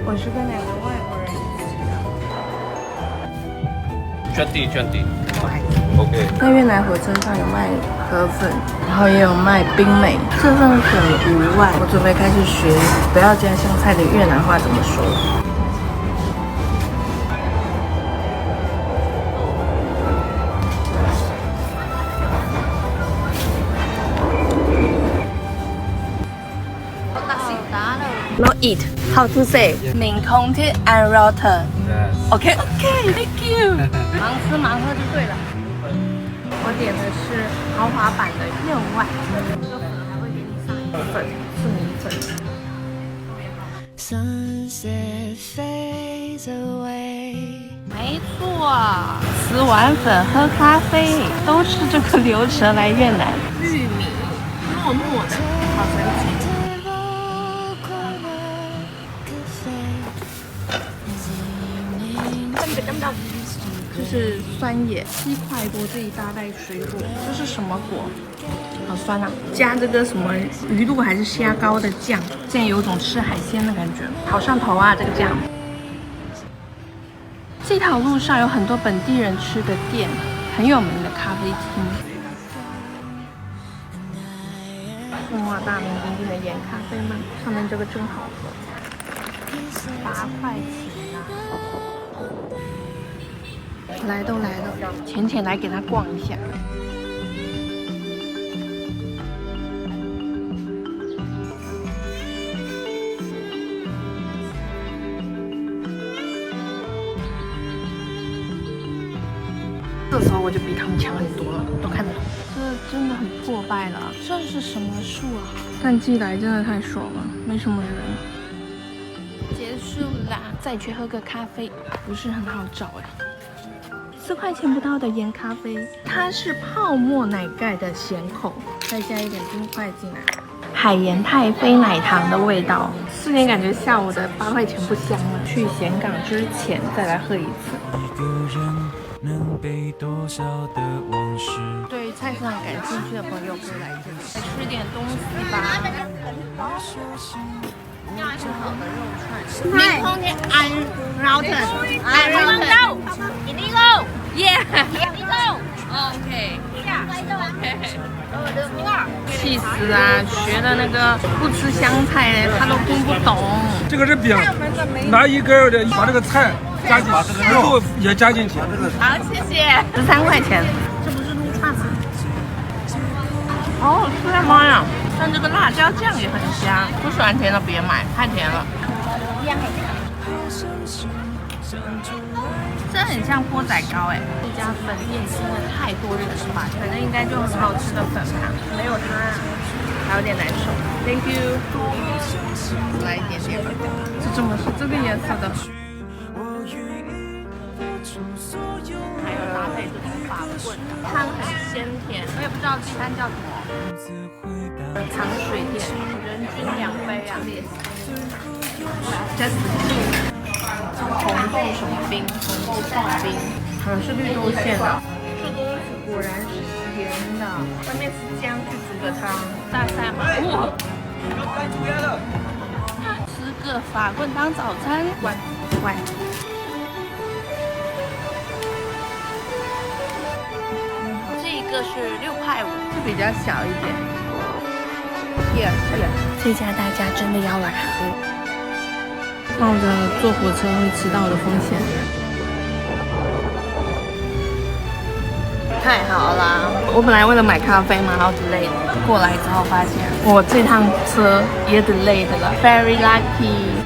我是跟2个外国人一起的。20 OK。在越南火车上有卖河粉，然后也有卖冰美。这份粉5万，我准备开始学不要加香菜的越南话怎么说。No eat. How to say? 宁空铁 and rotten. OK OK. Thank you. 盲吃盲喝就对了。我点的是豪华版的燕麦，这个粉还会给你上一个粉，是米粉。Sunset fades away. 没错，吃完粉喝咖啡都是这个流程来越南。玉米糯糯的，好神奇。这是酸野7块多这一大袋水果，这是什么果？好酸啊！加这个什么鱼露还是虾膏的酱，现在有种吃海鲜的感觉，好上头啊！这个酱。这条路上有很多本地人吃的店，很有名的咖啡厅。中华大名鼎鼎的盐咖啡吗？上面这个真好喝，8块钱啊！来都来了，浅浅来给他逛一下。这时候我就比他们强很多了，都看得懂。这真的很破败了，这是什么树啊？淡季来真的太爽了，没什么人。结束啦，再去喝个咖啡，不是很好找哎。4块钱不到的盐咖啡，它是泡沫奶盖的咸口，再加一点冰块进来，海盐太妃奶糖的味道，瞬间感觉下午的8块钱不香了。去咸港之前再来喝一次。对菜市场感兴趣的朋友可以来这里，来吃点东西吧。吃好的肉串，明空的安rotten， 安 rotten， illegal， yeah，illegal， OK， 气死啊！学的那个不吃香菜的，他都听不懂。这个是饼，拿一根的把这个菜加进去，肉也加进去。好，谢谢。13块钱，这不是撸串吗？好好吃啊！妈呀！但这个辣椒酱也很香，不喜欢甜的别买，太甜了。这很像锅仔糕哎，这家粉店真的太多人了吧？反正应该就很好吃的粉吧，没有它啊，还有点难受。Thank you， 来一点点吧，是这个颜色的。还有搭配这种法棍，汤很鲜甜，我也不知道这摊叫什么。糖水店，人均2杯啊！Just 红豆什么冰，红豆刨冰，好像是绿豆馅的。这东西果然是咸的，外面是姜去煮的汤。大赛嘛，哇！吃个法棍当早餐，乖。这个是6块5，是比较小一点。这家大家真的要来喝，冒着坐火车会迟到的风险。太好啦！我本来为了买咖啡嘛，然后 delay 过来之后发现我这趟车也 delay 的了 ，very lucky。